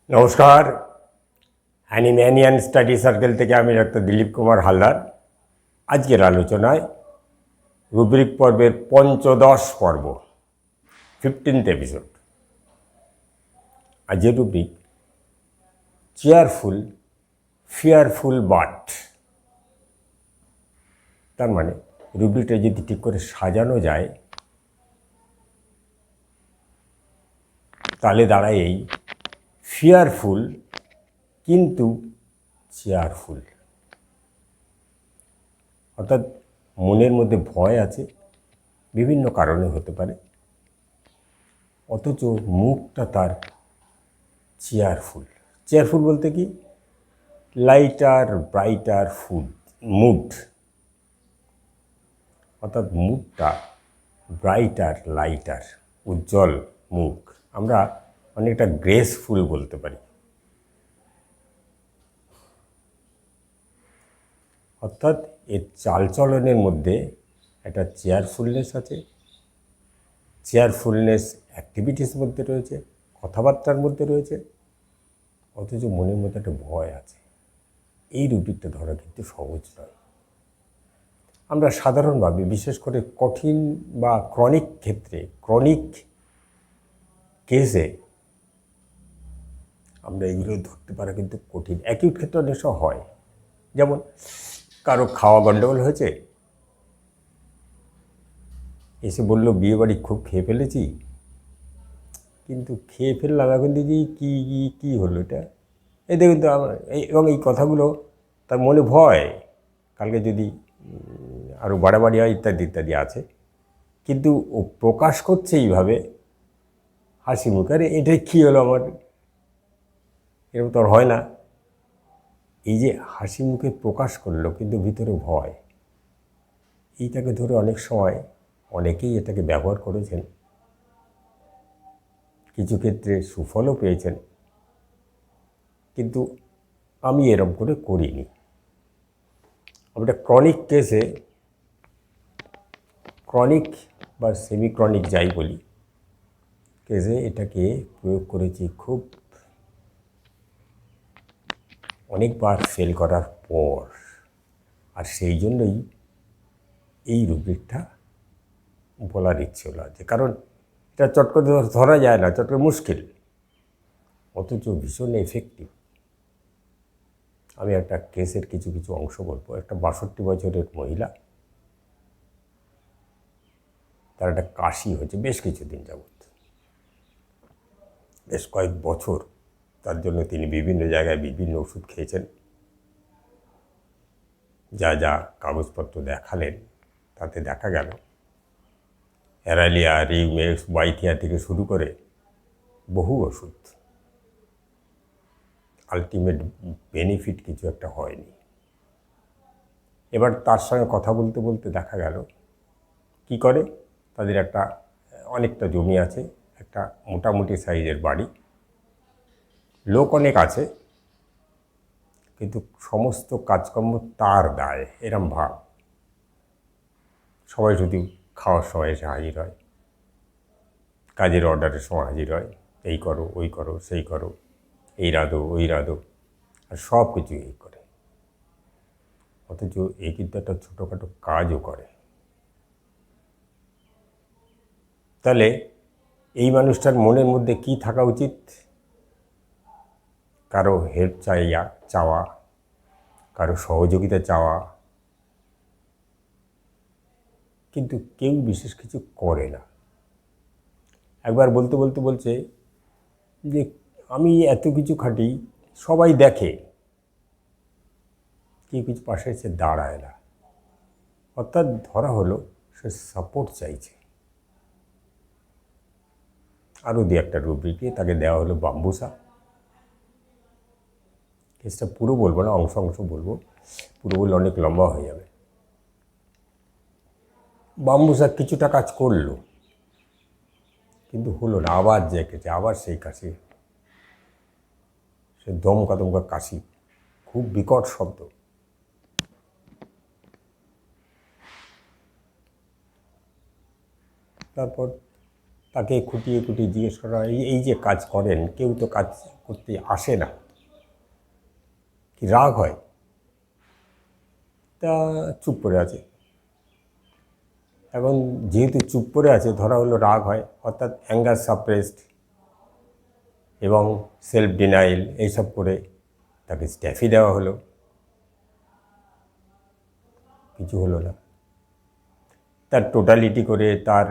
নমস্কার। অ্যানিম্যানিয়ান study circle থেকে আমি ডক্টর দিলীপ কুমার হালদার। আজকের আলোচনায় রুব্রিক পর্বের পঞ্চদশ পর্ব, 15th এপিসোড। আজকের রুব্রিক চেয়ারফুল ফিয়ারফুল বাট। তার মানে রুব্রিকটা যদি ঠিক করে সাজানো যায় তাহলে দাঁড়ায় এই ফিয়ারফুল কিন্তু চেয়ারফুল। অর্থাৎ মনের মধ্যে ভয় আছে, বিভিন্ন কারণে হতে পারে, অথচ মুখটা তার চেয়ারফুল। চেয়ারফুল বলতে কি, লাইটার ব্রাইটার মুড, অর্থাৎ মুডটা ব্রাইটার লাইটার, উজ্জ্বল মুখ। আমরা অনেকটা গ্রেসফুল বলতে পারি। অর্থাৎ এর চালচলনের মধ্যে একটা চেয়ারফুলনেস আছে, চেয়ারফুলনেস অ্যাক্টিভিটিস মধ্যে রয়েছে, কথাবার্তার মধ্যে রয়েছে, অথচ মনের মধ্যে একটা ভয় আছে। এই রুব্রিকটা ধরা কিন্তু সহজ নয়। আমরা সাধারণভাবে, বিশেষ করে কঠিন বা ক্রনিক ক্ষেত্রে, ক্রনিক কেসে আমরা এগুলো ধরতে পারা কিন্তু কঠিন। অ্যাকিউট ক্ষেত্রে অনেক সময় হয়, যেমন কারো খাওয়া গণ্ডগোল হয়েছে, এসে বললো বিয়েবাড়ি খুব খেয়ে ফেলেছি, কিন্তু খেয়ে ফেললাম, এখন দেখি কী কী কী হলো এটা, এই দেখুন তো আমার এবং এই কথাগুলো তার মনে ভয়, কালকে যদি আরও বাড়াবাড়ি হয় ইত্যাদি ইত্যাদি আছে, কিন্তু ও প্রকাশ করছে এইভাবে হাসি মুখে, আরে এটাই কী হলো আমার, এরকম তো আর হয় না। এই যে হাসি মুখে প্রকাশ করলো কিন্তু ভিতরে ভয়, এইটাকে ধরে অনেক সময় অনেকেই এটাকে ব্যবহার করেছেন, কিছু ক্ষেত্রে সুফলও পেয়েছেন, কিন্তু আমি এরকম করে করিনি। আমরা ক্রনিক কেসে, ক্রনিক বা সেমি ক্রনিক যাই বলি, কেসে এটাকে প্রয়োগ করেছি খুব অনেকবার ফেল করার পর। আর সেই জন্যই এই রুব্রিকটা বলার ইচ্ছে হলো আছে, কারণ এটা চট করে ধরা যায় না, চট করে মুশকিল, অথচ ভীষণ এফেক্টিভ। আমি একটা কেসের কিছু কিছু অংশ বলবো। একটা 62 বছরের মহিলা, তার একটা কাশি হয়েছে বেশ কিছুদিন যাবৎ, বেশ কয়েক বছর। তার জন্য তিনি বিভিন্ন জায়গায় বিভিন্ন ওষুধ খেয়েছেন, যা যা কাগজপত্র দেখালেন তাতে দেখা গেল অ্যারালিয়া, রিউমেক্স, বাইথিয়া থেকে শুরু করে বহু ওষুধ, আলটিমেট বেনিফিট কিছু একটা হয়নি। এবার তার সঙ্গে কথা বলতে বলতে দেখা গেল কি করে, তাদের একটা অনেকটা জমি আছে, একটা মোটামুটি সাইজের বাড়ি, লোক অনেক আছে, কিন্তু সমস্ত কাজকর্ম তার দায়, এরম ভাব। সবাই শুধু খাওয়ার সময় এসে হাজির হয়, কাজের অর্ডারের সময় হাজির হয়, এই করো ওই করো সেই করো, এই রাঁধো ওই রাঁধো, আর সব কিছু এই করে। অথচ এই কিন্তু একটা ছোটোখাটো কাজও করে। তাহলে এই মানুষটার মনের মধ্যে কি থাকা উচিত? কারো হেল্প চাওয়া, কারো সহযোগিতা চাওয়া, কিন্তু কেউ বিশেষ কিছু করে না। একবার বলতে বলতে বলছে যে আমি এত কিছু খাটি, সবাই দেখে, কেউ কিছু পাশে এসে দাঁড়ায় না। অর্থাৎ ধরা হলো সে সাপোর্ট চাইছে। আরও দু একটা রুব্রিকে তাকে দেওয়া হলো বাম্বুসা। কেসটা পুরো বলবো না, অংশ অংশ বলবো, পুরো বললে অনেক লম্বা হয়ে যাবে। বাম্বুসা কিছুটা কাজ করলো, কিন্তু হলো না, আবার জেঁকেছে, আবার সেই কাশি, সে দমকা দমকা কাশি, খুব বিকট শব্দ। তারপর তাকে খুঁটিয়ে খুঁটিয়ে জিজ্ঞেস করা, এই যে কাজ করেন, কেউ তো কাজ করতে আসে না, কি রাগ হয়? তা চুপ করে আছে। এখন যেহেতু চুপ করে আছে, ধরা হলো রাগ হয়, অর্থাৎ অ্যাঙ্গার সাপ্রেসড এবং সেলফ ডিনাইল এইসব করে তাকে স্ট্যাফি দেওয়া হলো, কিছু হলো না। তার টোটালিটি করে তার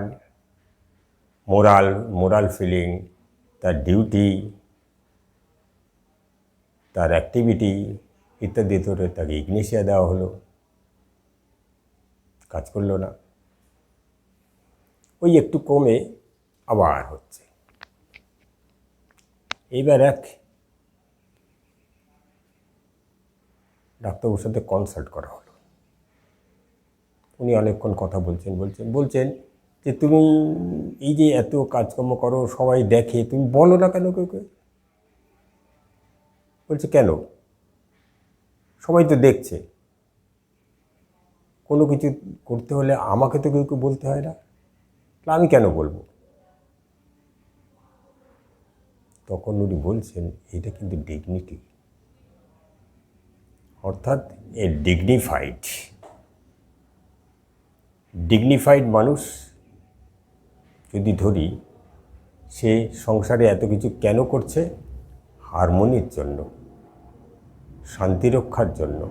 মোরাল ফিলিং, তার ডিউটি, তার অ্যাক্টিভিটি ইত্যাদি ধরে তাকে ইগনিশিয়া দেওয়া হলো, কাজ করলো না। ওই একটু কমে আবার হচ্ছে। এইবার এক ডাক্তারবাবুর সাথে কনসাল্ট করা হলো। উনি অনেকক্ষণ কথা বলছেন যে তুমি এই যে এত কাজকর্ম করো, সবাই দেখে, তুমি বলো না কেন কেউ? বলছে কেন? সবাই তো দেখছে, কোনো কিছু করতে হলে আমাকে তো কেউ বলতে হয় না, আমি কেন বলবো? তখন উনি বলছেন, এটা কিন্তু ডিগনিটি, অর্থাৎ এ ডিগনিফাইড মানুষ যদি ধরি, সে সংসারে এত কিছু কেন করছে? হারমোনির জন্য, শান্তি রক্ষার জন্য।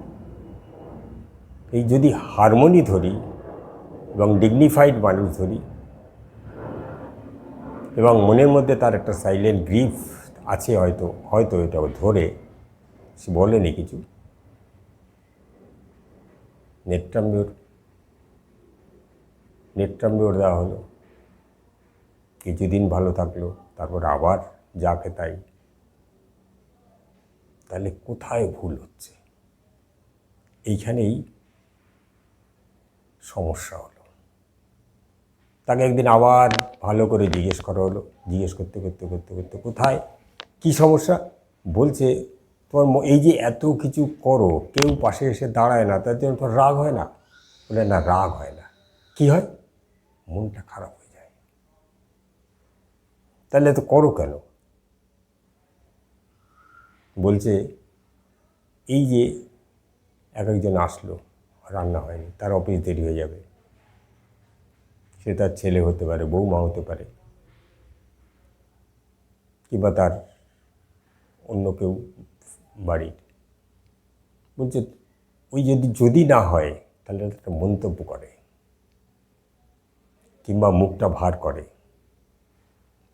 এই যদি হারমোনি ধরি এবং ডিগনিফাইড মানুষ ধরি, এবং মনের মধ্যে তার একটা সাইলেন্ট গ্রিফ আছে, হয়তো এটাও ধরে, সে বলেনি কিছু, নেট্রাম্বিওর দেওয়া হলো, কিছুদিন ভালো থাকলো, তারপর আবার যাকে তাই। তাহলে কোথায় ভুল হচ্ছে? এইখানেই সমস্যা হলো। তাকে একদিন আবার ভালো করে জিজ্ঞেস করা হলো, জিজ্ঞেস করতে কোথায় কি সমস্যা? বলছে, তোমার এই যে এত কিছু করো, কেউ পাশে এসে দাঁড়ায় না, তার জন্য তোর রাগ হয় না? বলে না, রাগ হয় না। কি হয়? মনটা খারাপ হয়ে যায়। তাহলে তো করো কেন? বলছে, এই যে একজন আসলো, রান্না হয়নি, তার অফিস দেরি হয়ে যাবে, সে তার ছেলে হতে পারে, বৌমা হতে পারে, কিংবা তার অন্য কেউ বাড়ির। বলছে, ওই যদি না হয়, তাহলে একটা মন্তব্য করে, কিংবা মুখটা ভার করে,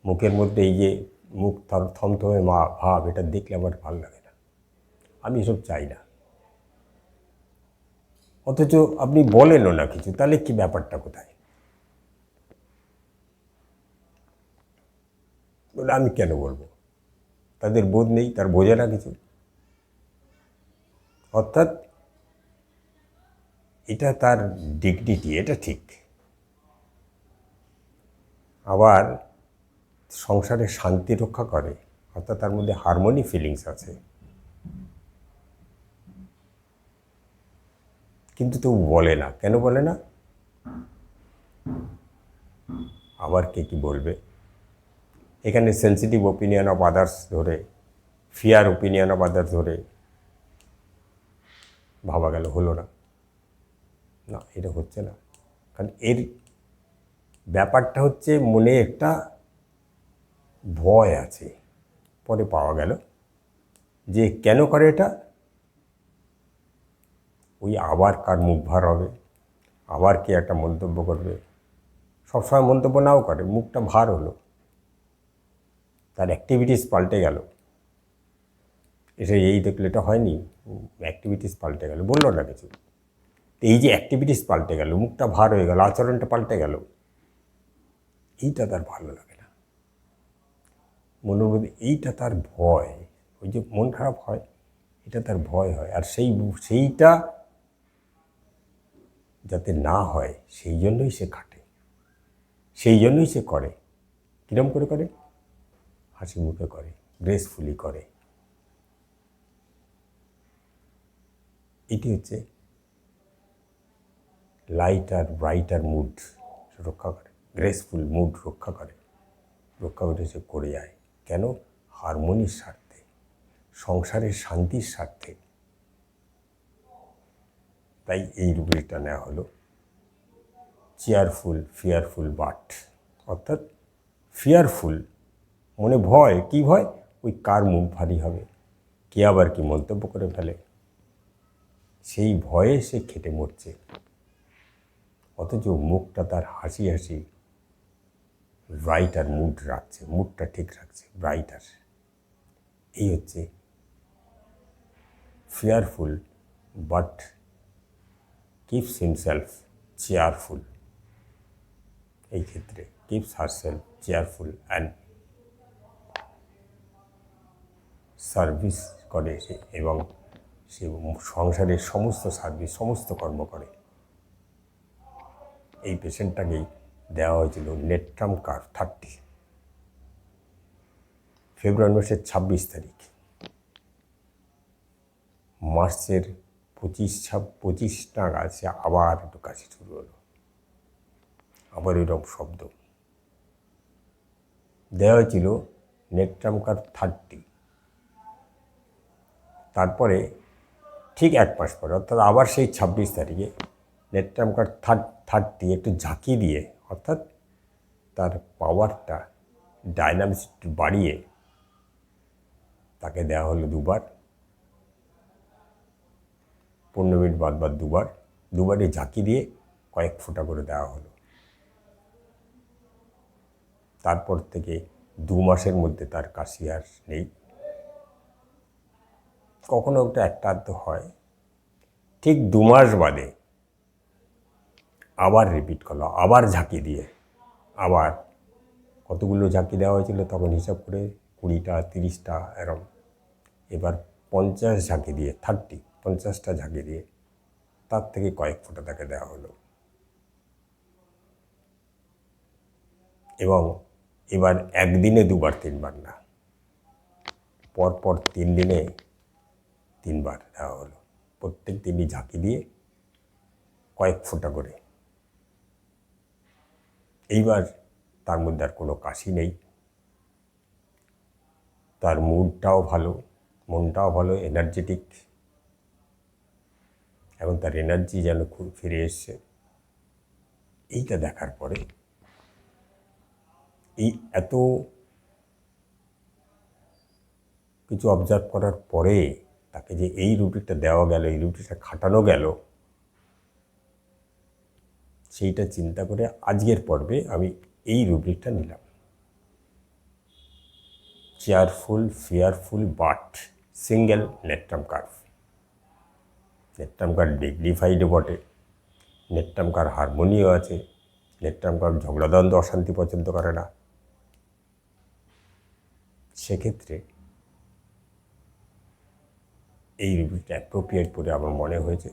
মুখের মধ্যে এই যে মুখ থমথমে ভাব, এটা দেখলে আমার ভালো লাগে না, আমি এসব চাই না। অথচ আপনি বলেনও না কিছু, তাহলে কি ব্যাপারটা কোথায়? বলে আমি কেন বলবো? তাদের বোধ নেই, তার বোঝে না কিছু। অর্থাৎ এটা তার ডিগনিটি, এটা ঠিক। আবার সংসারে শান্তি রক্ষা করে, অর্থাৎ তার মধ্যে হারমোনি ফিলিংস আছে, কিন্তু তো বলে না। কেন বলে না? আবার কে কি বলবে? এখানে সেন্সিটিভ ওপিনিয়ন অফ আদার্স ধরে, ফিয়ার ওপিনিয়ন অফ আদার্স ধরে ভাবা গেল, হলো না, এটা হচ্ছে না। কারণ এর ব্যাপারটা হচ্ছে, মনে একটা ভয় আছে। পরে পাওয়া গেল যে কেন করে এটা, ওই আবার কার মুখ ভার হবে, আবার কে একটা মন্তব্য করবে। সবসময় মন্তব্য নাও করে, মুখটা ভার হলো, তার অ্যাক্টিভিটিস পাল্টে গেল। এই দেখলে এটা হয়নি, অ্যাক্টিভিটিস পাল্টে গেল, বললো না কিছু। এই যে অ্যাক্টিভিটিস পাল্টে গেল, মুখটা ভার হয়ে গেল, আচরণটা পাল্টে গেল, এইটা তার ভালো লাগে না। মনের মধ্যে এইটা তার ভয়, ওই যে মন খারাপ হয়, এটা তার ভয় হয়। আর সেইটা যাতে না হয়, সেই জন্যই সে খাটে, সেই জন্যই সে করে। কীরকম করে? হাসি মুখে করে, গ্রেসফুলি করে। এটি হচ্ছে লাইটার ব্রাইটার মুড রক্ষা করে, গ্রেসফুল মুড রক্ষা করে। রক্ষা করে সে করে যায়। কেন? হারমোনির স্বার্থে, সংসারের শান্তির স্বার্থে। তাই এই রুব্রিকটা নেওয়া হলো। চেয়ারফুল, ফিয়ারফুল বাট, অর্থাৎ ফিয়ারফুল মনে ভয়। কি ভয়? ওই কার মুখ ভারী হবে, কে আবার কি মন্তব্য করে ফেলে, সেই ভয়ে সে খেটে মরছে। অথচ মুখটা তার হাসি হাসি ব্রাইটার মুড রাখছে, মুডটা ঠিক রাখছে, ব্রাইটার। এই হচ্ছে fearful but keeps himself cheerful. এই ক্ষেত্রে keeps herself cheerful and service করে সে, এবং সে সংসারের সমস্ত সার্ভিস, সমস্ত কর্ম করে। এই পেশেন্টটাকেই দেওয়া হয়েছিল নেট্রাম কার্ভ 30, ফেব্রুয়ারি মাসের 26 তারিখ। মার্চের 25 নাগাদ সে আবার একটু কাশি শুরু হলো, আবার এরকম শব্দ। দেওয়া হয়েছিল নেট্রাম কার্ভ 30। তারপরে ঠিক 1 মাস পরে, অর্থাৎ আবার সেই 26 তারিখে নেট্রাম কার্ভ 30 একটু ঝাঁকি দিয়ে, অর্থাৎ তার পাওয়ারটা, ডাইনামিক্স একটু বাড়িয়ে তাকে দেওয়া হলো 2 বার, 15 মিনিট বাদ দুবারই ঝাঁকি দিয়ে কয়েক ফোঁটা করে দেওয়া হলো। তারপর থেকে 2 মাসের মধ্যে তার কাশি আর নেই। কখনো একটা আধ হয়, ঠিক 2 মাস বাদে আবার রিপিট করলো, আবার ঝাঁকি দিয়ে। আবার কতগুলো ঝাঁকি দেওয়া হয়েছিল তখন হিসাব করে 20টা 30টা এরম। এবার 50 ঝাঁকি দিয়ে, 50টা ঝাঁকি দিয়ে তার থেকে কয়েক ফোঁটা তাকে দেওয়া হলো। এবং এবার একদিনে 2 বার 3 বার না, পরপর 3 দিনে 3 বার দেওয়া হলো। প্রত্যেক দিনই ঝাঁকি দিয়ে কয়েক ফোঁটা করে। এইবার তার মধ্যে আর কোনো কাশি নেই, তার মুডটাও ভালো, মনটাও ভালো, এনার্জেটিক, এবং তার এনার্জি যেন খুব ফিরে এসছে। এইটা দেখার পরে, এই এত কিছু অবজার্ভ করার পরে তাকে যে এই রুটিনটা দেওয়া গেল, এই রুটিনটা খাটানো গেল, সেইটা চিন্তা করে আজকের পর্বে আমি এই রুব্রিকটা নিলাম। চেয়ারফুল, ফিয়ারফুল বাট সিঙ্গেল নেট্রাম কার্ভ। নেট্রাম কার্ভ ডিগনিফাইডও বটে, নেট্রাম কার্ভ হারমোনিও আছে, নেট্রাম কার্ভ ঝগড়াদ্বন্দ্ব অশান্তি পছন্দ করে না। সেক্ষেত্রে এই রুব্রিকটা অ্যাপ্রোপ্রিয়েট বলে আমার মনে হয়েছে,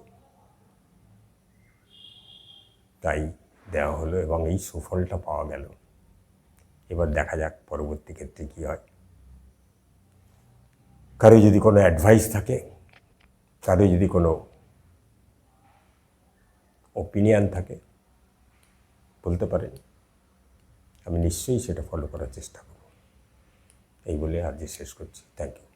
তাই দেওয়া হলো এবং এই সুফলটা পাওয়া গেল। এবার দেখা যাক পরবর্তী ক্ষেত্রে কী হয়। কারো যদি কোনো অ্যাডভাইস থাকে, কারো যদি কোনো ওপিনিয়ন থাকে, বলতে পারেন, আমি নিশ্চয়ই সেটা ফলো করার চেষ্টা করব। এই বলে আজ শেষ করছি। Thank you.